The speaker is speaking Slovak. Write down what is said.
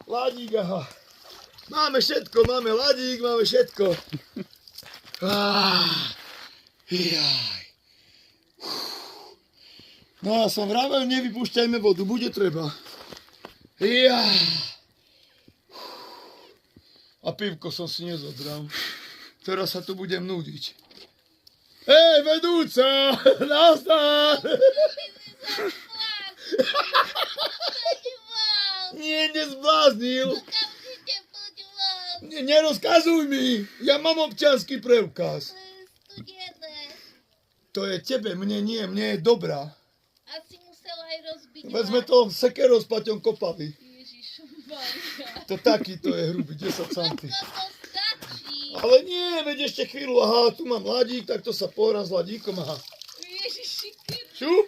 Ladík, aha. Máme všetko, máme ladík, máme všetko. Jaj. No ja som vravel, nevypúšťajme vodu, bude treba. Jaj. A pivko som si nezobral. Teraz sa tu budem nudiť. Hej, vedúca! Nazdar! Nie, nezbláznil. Nerozkazuj mi. Ja mám občiansky preukaz. To je tebe, mne nie, mne je dobrá. Asi musela aj rozbiť. Veď sme to sekerou s Paťom kopali. Ježišmaria. To taký to je hrubý, 10 cm. To stačí. Ale nie, veď ešte chvíľu, aha, tu mám ladík, tak to sa pohrám s ladíkom, aha. Ježiši, Šup.